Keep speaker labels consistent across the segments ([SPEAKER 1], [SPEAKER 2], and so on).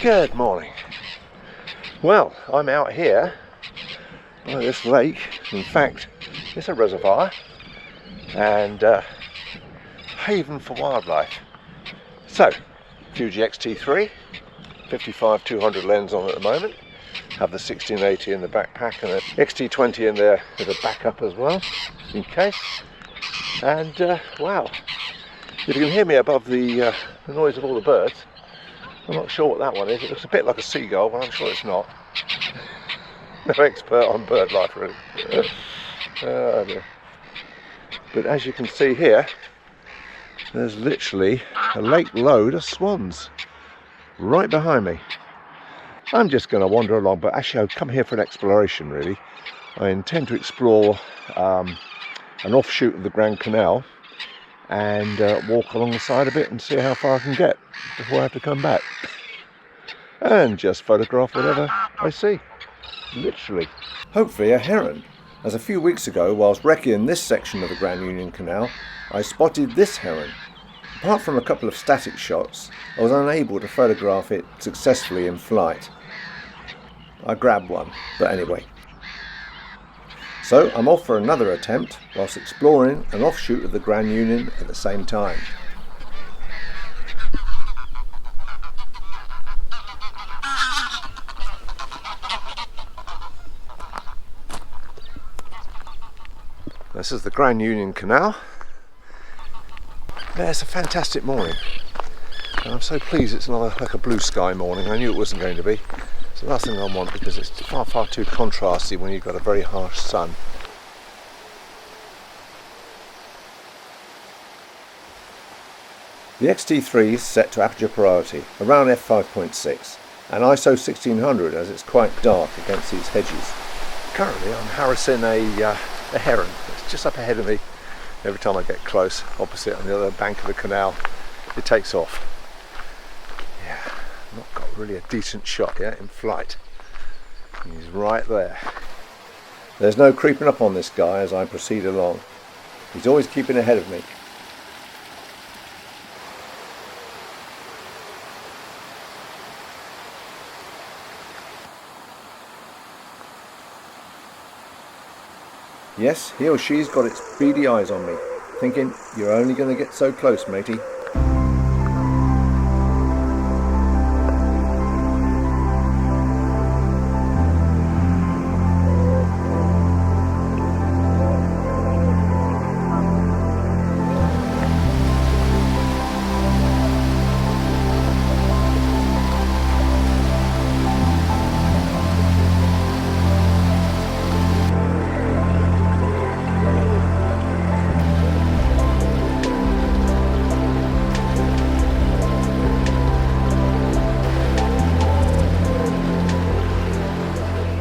[SPEAKER 1] Good morning. Well, I'm out here by this lake. In fact, it's a reservoir and haven for wildlife. So, Fuji XT3 55 200 lens on at the moment. Have the 1680 in the backpack and the XT20 in there with a backup as well, in case. And wow, if you can hear me above the noise of all the birds. I'm not sure what that one is. It looks a bit like a seagull, but I'm sure it's not. No expert on bird life, really. Oh dear. But as you can see here, there's literally a lake load of swans right behind me. I'm just going to wander along, but actually I've come here for an exploration, really. I intend to explore an offshoot of the Grand Canal and walk along the side a bit and see how far I can get before I have to come back and just photograph whatever I see, literally. Hopefully a heron, as a few weeks ago whilst wrecking this section of the Grand Union Canal I spotted this heron. Apart from a couple of static shots, I was unable to photograph it successfully in flight. I grabbed one, but anyway. So I'm off for another attempt whilst exploring an offshoot of the Grand Union at the same time. This is the Grand Union Canal. Yeah, it's a fantastic morning. And I'm so pleased it's not like a blue sky morning. I knew it wasn't going to be. It's the last thing I want because it's far too contrasty when you've got a very harsh sun. The XT3 is set to aperture priority around f5.6 and ISO 1600 as it's quite dark against these hedges. Currently I'm harassing a heron. It's just up ahead of me. Every time I get close, opposite on the other bank of the canal, it takes off. Yeah, not got really a decent shot yet in flight. He's right there. There's no creeping up on this guy as I proceed along. He's always keeping ahead of me. Yes, he or she's got its beady eyes on me, thinking, you're only going to get so close, matey.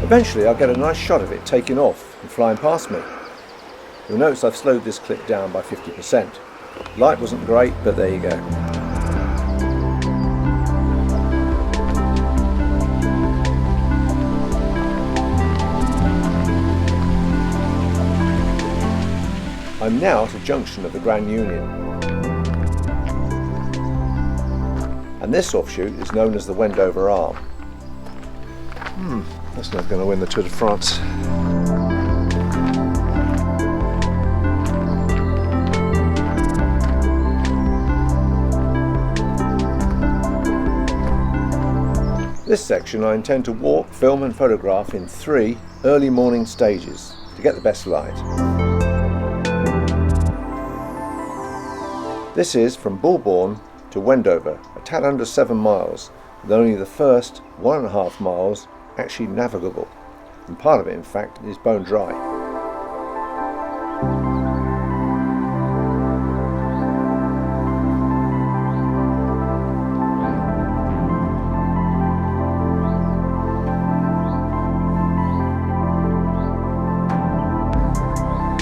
[SPEAKER 1] Eventually I'll get a nice shot of it taking off and flying past me. You'll notice I've slowed this clip down by 50%. Light wasn't great, but there you go. I'm now at a junction of the Grand Union. And this offshoot is known as the Wendover Arm. That's not going to win the Tour de France. This section I intend to walk, film and photograph in 3 early morning stages to get the best light. This is from Bulbourne to Wendover, a tad under 7 miles, with only the first 1.5 miles actually navigable, and part of it in fact is bone dry.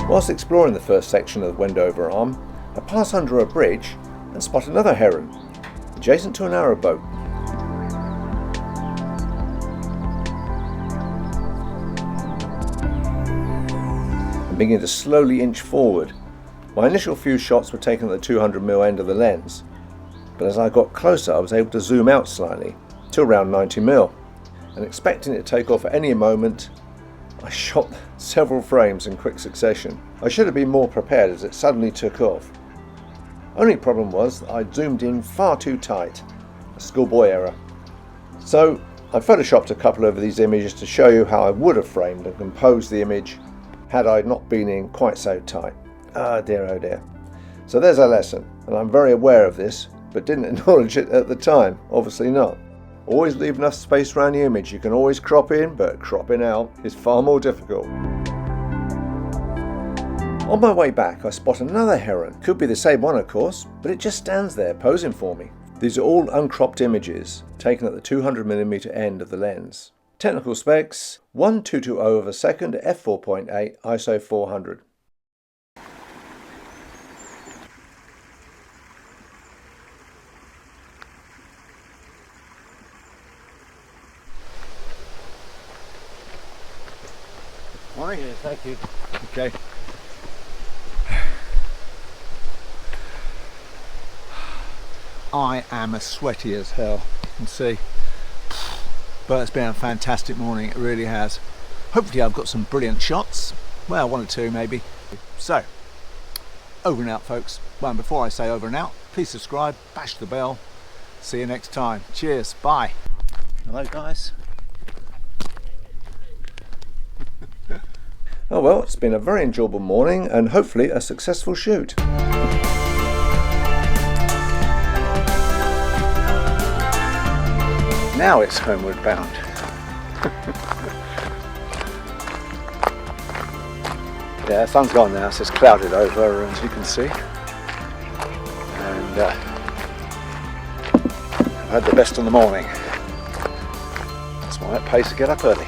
[SPEAKER 1] Whilst exploring the first section of the Wendover Arm, I pass under a bridge and spot another heron, adjacent to an arrowboat. And begin to slowly inch forward. My initial few shots were taken at the 200mm end of the lens, but as I got closer I was able to zoom out slightly to around 90mm, and expecting it to take off at any moment, I shot several frames in quick succession. I should have been more prepared as it suddenly took off. Only problem was that I zoomed in far too tight, a schoolboy error. So I photoshopped a couple of these images to show you how I would have framed and composed the image had I not been in quite so tight. Ah dear, oh dear. So there's our lesson, and I'm very aware of this, but didn't acknowledge it at the time. Obviously not. Always leave enough space around the image. You can always crop in, but cropping out is far more difficult. On my way back, I spot another heron. Could be the same one, of course, but it just stands there posing for me. These are all uncropped images taken at the 200mm end of the lens. Technical specs: 1220 of a second, f4.8, ISO 400.
[SPEAKER 2] Morning. Yeah, thank you.
[SPEAKER 1] Okay.
[SPEAKER 2] I am as sweaty as hell, you can see. But it's been a fantastic morning, it really has. Hopefully I've got some brilliant shots. Well, one or two maybe. So, over and out folks. Well, and before I say over and out, please subscribe, bash the bell. See you next time. Cheers, bye.
[SPEAKER 3] Hello guys.
[SPEAKER 1] Oh well, it's been a very enjoyable morning and hopefully a successful shoot.
[SPEAKER 2] Now it's homeward bound. Yeah, the sun's gone now, so it's clouded over as you can see. And I've had the best of the morning. That's why it pays to get up early.